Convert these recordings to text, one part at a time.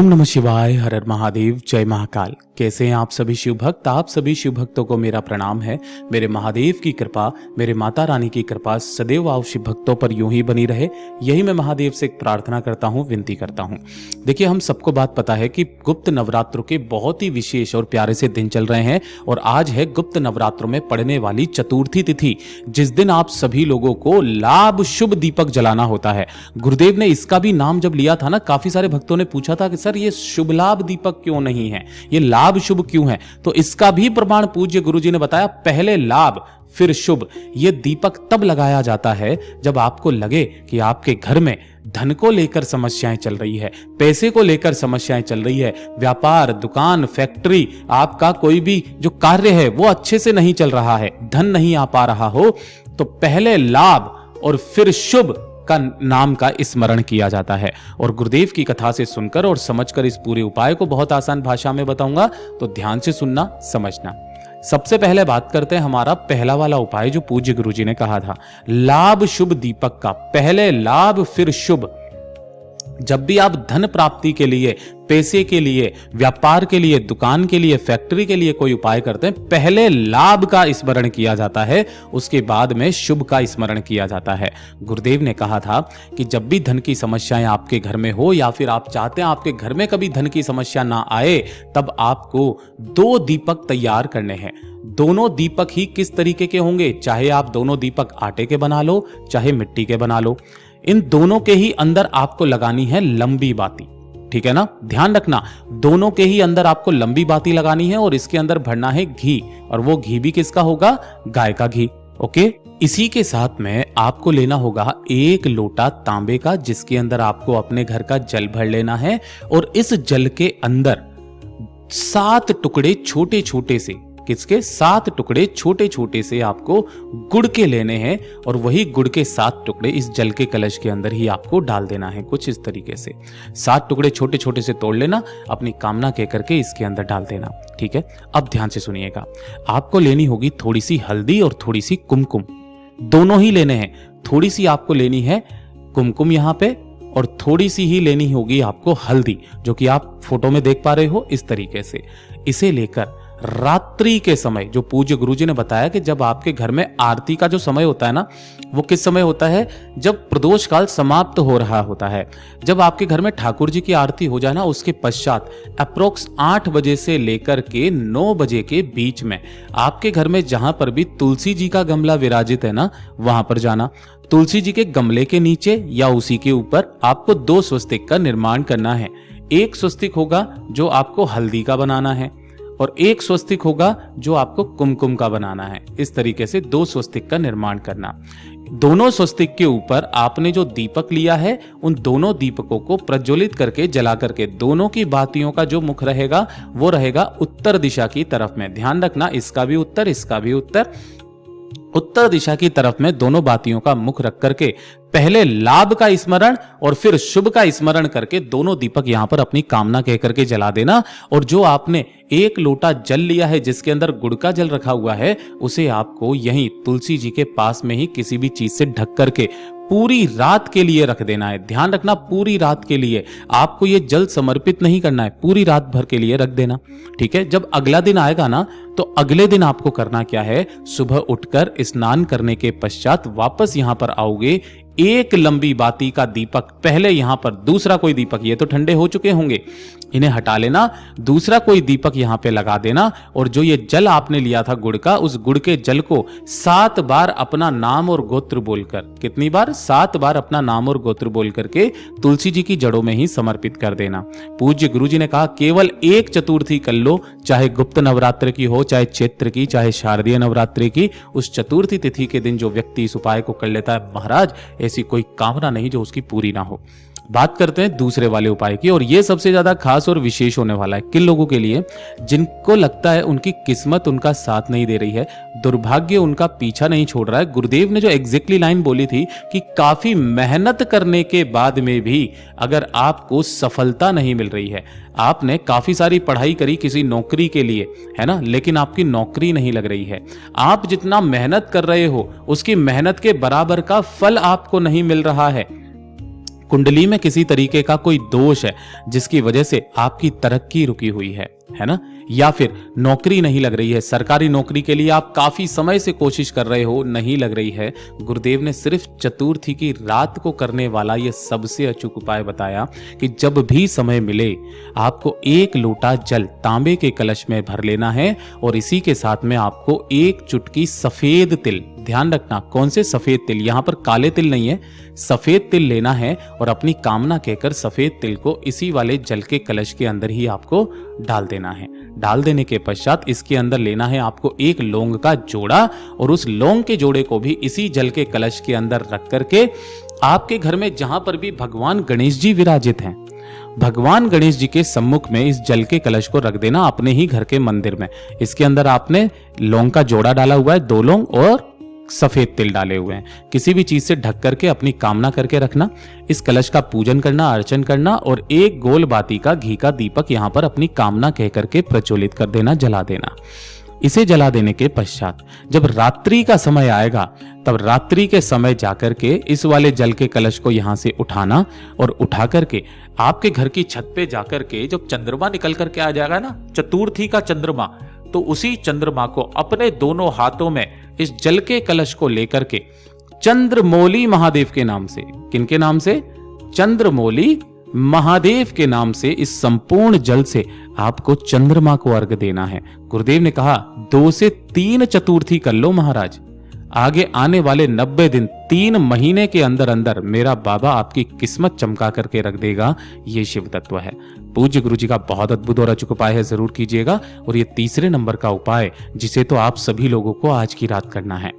ओम नमः शिवाय, हर हर महादेव, जय महाकाल। कैसे हैं आप सभी शिव भक्त? आप सभी शिव भक्तों को मेरा प्रणाम है। मेरे महादेव की कृपा, मेरे माता रानी की कृपा सदैव आप शिव भक्तों पर यूं ही बनी रहे, यही मैं महादेव से प्रार्थना करता हूं, विनती करता हूं। देखिए, हम सबको बात पता है कि गुप्त नवरात्रों के बहुत ही विशेष और प्यारे से दिन चल रहे हैं और आज है गुप्त नवरात्रों में पड़ने वाली चतुर्थी तिथि, जिस दिन आप सभी लोगों को लाभ शुभ दीपक जलाना होता है। गुरुदेव ने इसका भी नाम जब लिया था ना, काफी सारे भक्तों ने पूछा था कि सर ये शुभ लाभ दीपक क्यों नहीं है, ये लाभ शुभ क्यों है? तो इसका भी प्रमाण पूज्य गुरुजी ने बताया, पहले लाभ फिर शुभ। ये दीपक तब लगाया जाता है जब आपको लगे कि आपके घर में धन को लेकर समस्याएं चल रही है, पैसे को लेकर समस्याएं चल रही है, व्यापार, दुकान, फैक्ट्री, आपका कोई भी जो कार्य है वो अच्छे से नहीं चल रहा है, धन नहीं आ पा रहा हो, तो पहले लाभ और फिर शुभ का नाम का स्मरण किया जाता है। और गुरुदेव की कथा से सुनकर और समझकर इस पूरे उपाय को बहुत आसान भाषा में बताऊंगा, तो ध्यान से सुनना, समझना। सबसे पहले बात करते हैं हमारा पहला वाला उपाय जो पूज्य गुरुजी ने कहा था, लाभ शुभ दीपक का। पहले लाभ फिर शुभ। जब भी आप धन प्राप्ति के लिए, पैसे के लिए, व्यापार के लिए, दुकान के लिए, फैक्ट्री के लिए कोई उपाय करते हैं, पहले लाभ का स्मरण किया जाता है, उसके बाद में शुभ का स्मरण किया जाता है। गुरुदेव ने कहा था कि जब भी धन की समस्याएं आपके घर में हो या फिर आप चाहते हैं आपके घर में कभी धन की समस्या ना आए, तब आपको 2 दीपक तैयार करने हैं। दोनों दीपक ही किस तरीके के होंगे? चाहे आप दोनों दीपक आटे के बना लो, चाहे मिट्टी के बना लो, इन दोनों के ही अंदर आपको लगानी है लंबी बाती। ठीक है ना? ध्यान रखना, दोनों के ही अंदर आपको लंबी बाती लगानी है और इसके अंदर भरना है घी, और वो घी भी किसका होगा? गाय का घी। ओके। इसी के साथ में आपको लेना होगा 1 लोटा तांबे का, जिसके अंदर आपको अपने घर का जल भर लेना है और इस जल के अंदर 7 टुकड़े छोटे छोटे से, किसके? 7 टुकड़े छोटे छोटे से आपको गुड़ के लेने हैं और वही गुड़ के 7 टुकड़े इस जल के कलश के अंदर ही आपको डाल देना है। कुछ इस तरीके से 7 टुकड़े छोटे छोटे से तोड़ लेना, अपनी कामना कह करके इसके अंदर डाल देना। ठीक है? अब ध्यान से सुनिएगा, आपको लेनी होगी थोड़ी सी हल्दी और थोड़ी सी कुमकुम, दोनों ही लेने हैं। थोड़ी सी आपको लेनी है कुमकुम यहां पे, और थोड़ी सी ही लेनी होगी आपको हल्दी, जो कि आप फोटो में देख पा रहे हो इस तरीके से। इसे लेकर रात्रि के समय, जो पूज्य गुरुजी ने बताया कि जब आपके घर में आरती का जो समय होता है ना, वो किस समय होता है? जब प्रदोष काल समाप्त हो रहा होता है। जब आपके घर में ठाकुर जी की आरती हो जाए ना, उसके पश्चात अप्रोक्स 8 बजे से लेकर के 9 बजे के बीच में आपके घर में जहां पर भी तुलसी जी का गमला विराजित है ना, वहां पर जाना। तुलसी जी के गमले के नीचे या उसी के ऊपर आपको 2 स्वस्तिक का निर्माण करना है। एक स्वस्तिक होगा जो आपको हल्दी का बनाना है और एक स्वस्तिक होगा जो आपको कुमकुम का बनाना है। इस तरीके से 2 स्वस्तिक का निर्माण करना। दोनों स्वस्तिक के ऊपर आपने जो दीपक लिया है, उन दोनों दीपकों को प्रज्वलित करके जला करके, दोनों की बातियों का जो मुख रहेगा वो रहेगा उत्तर दिशा की तरफ में। ध्यान रखना, इसका भी उत्तर, इसका भी उत्तर। उत्तर दिशा की तरफ में दोनों बातियों का मुख रख करके पहले लाभ का स्मरण और फिर शुभ का स्मरण करके दोनों दीपक यहां पर अपनी कामना कह करके जला देना। और जो आपने 1 लोटा जल लिया है जिसके अंदर गुड़ का जल रखा हुआ है, उसे आपको यहीं तुलसी जी के पास में ही किसी भी चीज से ढक करके पूरी रात के लिए रख देना है। ध्यान रखना, पूरी रात के लिए आपको यह जल समर्पित नहीं करना है, पूरी रात भर के लिए रख देना। ठीक है? जब अगला दिन आएगा ना, तो अगले दिन आपको करना क्या है? सुबह उठकर स्नान करने के पश्चात वापस यहां पर आओगे, 1 लंबी बाती का दीपक, पहले यहां पर दूसरा कोई दीपक, ये तो ठंडे हो चुके होंगे, इन्हें हटा लेना, दूसरा कोई दीपक यहां पे लगा देना। और जो ये जल आपने लिया था गुड़ का, उस गुड़ के जल को 7 बार अपना नाम और गोत्र बोलकर, कितनी बार? 7 बार अपना नाम और गोत्र बोल करके तुलसी जी की जड़ों में ही समर्पित कर देना। पूज्य गुरुजी ने कहा, केवल 1 चतुर्थी कर लो, चाहे गुप्त नवरात्र की हो, चाहे चैत्र की, चाहे शारदीय नवरात्रि की। उस चतुर्थी तिथि के दिन जो व्यक्ति इस उपाय को कर लेता है, महाराज ऐसी कोई कामना नहीं जो उसकी पूरी ना हो। बात करते हैं दूसरे वाले उपाय की, और यह सबसे ज्यादा खास और विशेष होने वाला है किन लोगों के लिए? जिनको लगता है उनकी किस्मत उनका साथ नहीं दे रही है, दुर्भाग्य उनका पीछा नहीं छोड़ रहा है। गुरुदेव ने जो एग्जैक्टली लाइन बोली थी कि काफी मेहनत करने के बाद में भी अगर आपको सफलता नहीं मिल रही है, आपने काफी सारी पढ़ाई करी किसी नौकरी के लिए, है ना, लेकिन आपकी नौकरी नहीं लग रही है, आप जितना मेहनत कर रहे हो उसकी मेहनत के बराबर का फल आपको नहीं मिल रहा है, कुंडली में किसी तरीके का कोई दोष है जिसकी वजह से आपकी तरक्की रुकी हुई है ना, या फिर नौकरी नहीं लग रही है, सरकारी नौकरी के लिए आप काफी समय से कोशिश कर रहे हो, नहीं लग रही है, गुरुदेव ने सिर्फ चतुर्थी की रात को करने वाला यह सबसे अचूक उपाय बताया कि जब भी समय मिले आपको 1 लोटा जल तांबे के कलश में भर लेना है और इसी के साथ में आपको 1 चुटकी सफेद तिल, ध्यान रखना कौन से सफेद तिल, यहां पर काले तिल नहीं है, सफेद तिल लेना है और अपनी कामना कहकर सफेद तिल को इसी वाले जल के कलश के अंदर ही आपको डाल देना है। डाल देने के पश्चात इसके अंदर लेना है आपको 1 लौंग का जोड़ा और उस लौंग के जोड़े को भी इसी जल के कलश के अंदर रख करके आपके घर में जहां पर भी भगवान गणेश जी विराजित हैं, भगवान गणेश जी के सम्मुख में इस जल के कलश को रख देना अपने ही घर के मंदिर में। इसके अंदर आपने लौंग का जोड़ा डाला हुआ है, 2 लौंग और सफेद तिल डाले हुए हैं, किसी भी चीज से ढक करके अपनी कामना करके रखना। इस कलश का पूजन करना, अर्चन करना और 1 गोल बाती का घी का दीपक यहां पर अपनी कामना कह करके प्रज्वलित कर देना, जला देना। इसे जला देने के पश्चात जब रात्रि का समय आएगा तब रात्रि के समय जाकर के इस वाले जल के कलश को यहां से उठाना और उठा करके आपके घर की छत पे जाकर के जब चंद्रमा निकल करके आ जाएगा ना, चतुर्थी का चंद्रमा, तो उसी चंद्रमा को अपने दोनों हाथों में इस जल के कलश को लेकर के चंद्रमौली महादेव के नाम से, किनके नाम से? चंद्रमौली महादेव के नाम से इस संपूर्ण जल से आपको चंद्रमा को अर्घ देना है। गुरुदेव ने कहा 2 से 3 चतुर्थी कर लो महाराज, आगे आने वाले 90 दिन 3 महीने के अंदर अंदर मेरा बाबा आपकी किस्मत चमका करके रख देगा। ये शिव तत्व है। पूज्य गुरु जी का बहुत अद्भुत और अचूक उपाय है, जरूर कीजिएगा। और ये तीसरे नंबर का उपाय जिसे तो आप सभी लोगों को आज की रात करना है।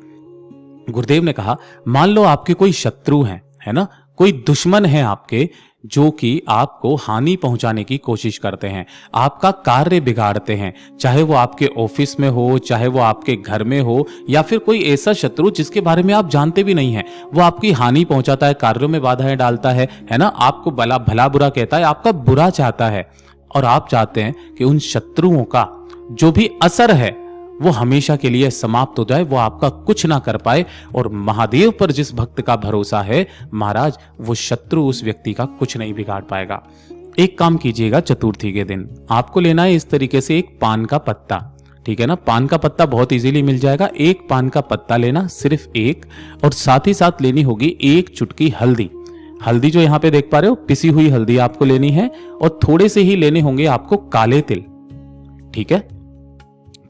गुरुदेव ने कहा मान लो आपके कोई शत्रु हैं, है ना, कोई दुश्मन है आपके जो कि आपको हानि पहुंचाने की कोशिश करते हैं, आपका कार्य बिगाड़ते हैं, चाहे वो आपके ऑफिस में हो, चाहे वो आपके घर में हो, या फिर कोई ऐसा शत्रु जिसके बारे में आप जानते भी नहीं हैं, वो आपकी हानि पहुंचाता है, कार्यों में बाधाएं डालता है ना, आपको भला बुरा कहता है, आपका बुरा चाहता है और आप चाहते हैं कि उन शत्रुओं का जो भी असर है वो हमेशा के लिए समाप्त हो जाए, वो आपका कुछ ना कर पाए। और महादेव पर जिस भक्त का भरोसा है महाराज, वो शत्रु उस व्यक्ति का कुछ नहीं बिगाड़ पाएगा। एक काम कीजिएगा, चतुर्थी के दिन आपको लेना है इस तरीके से 1 पान का पत्ता, ठीक है ना, पान का पत्ता बहुत इजीली मिल जाएगा। 1 पान का पत्ता लेना, सिर्फ 1, और साथ ही साथ लेनी होगी 1 चुटकी हल्दी। हल्दी जो यहां पे देख पा रहे हो, पिसी हुई हल्दी आपको लेनी है, और थोड़े से ही लेने होंगे आपको काले तिल, ठीक है,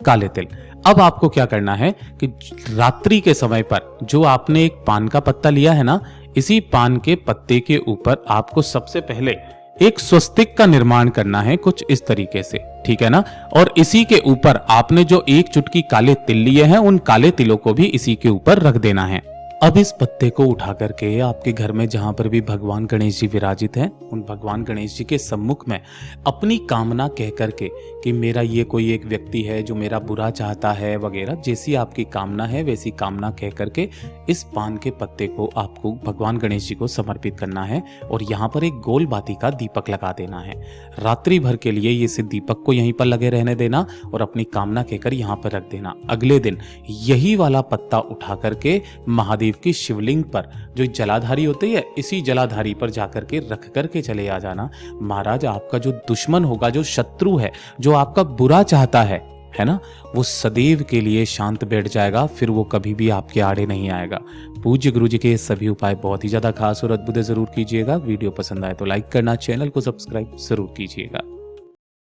काले तिल। अब आपको क्या करना है कि रात्रि के समय पर जो आपने 1 पान का पत्ता लिया है ना, इसी पान के पत्ते के ऊपर आपको सबसे पहले एक स्वस्तिक का निर्माण करना है, कुछ इस तरीके से, ठीक है ना। और इसी के ऊपर आपने जो 1 चुटकी काले तिल लिए हैं, उन काले तिलों को भी इसी के ऊपर रख देना है। अब इस पत्ते को उठा करके आपके घर में जहां पर भी भगवान गणेश जी विराजित हैं, उन भगवान गणेश जी के सम्मुख में अपनी कामना कह करके कि मेरा ये कोई एक व्यक्ति है जो मेरा बुरा चाहता है वगैरह, जैसी आपकी कामना है वैसी कामना कह करके इस पान के पत्ते को आपको भगवान गणेश जी को समर्पित करना है और यहाँ पर एक गोल बाती का दीपक लगा देना है। रात्रि भर के लिए इस दीपक को यहीं पर लगे रहने देना और अपनी कामना कहकर यहाँ पर रख देना। अगले दिन यही वाला पत्ता उठा करके महादेव की शिवलिंग पर जो जलाधारी होती है, इसी जलाधारी पर जाकर के रख करके चले आ जाना। महाराज आपका जो दुश्मन होगा, जो शत्रु है, जो आपका बुरा चाहता है ना, वो सदैव के लिए शांत बैठ जाएगा, फिर वो कभी भी आपके आड़े नहीं आएगा। पूज्य गुरु जी के ये सभी उपाय बहुत ही ज्यादा खास और अद्भुत है, जरूर कीजिएगा। वीडियो पसंद आए तो लाइक करना, चैनल को सब्सक्राइब जरूर कीजिएगा।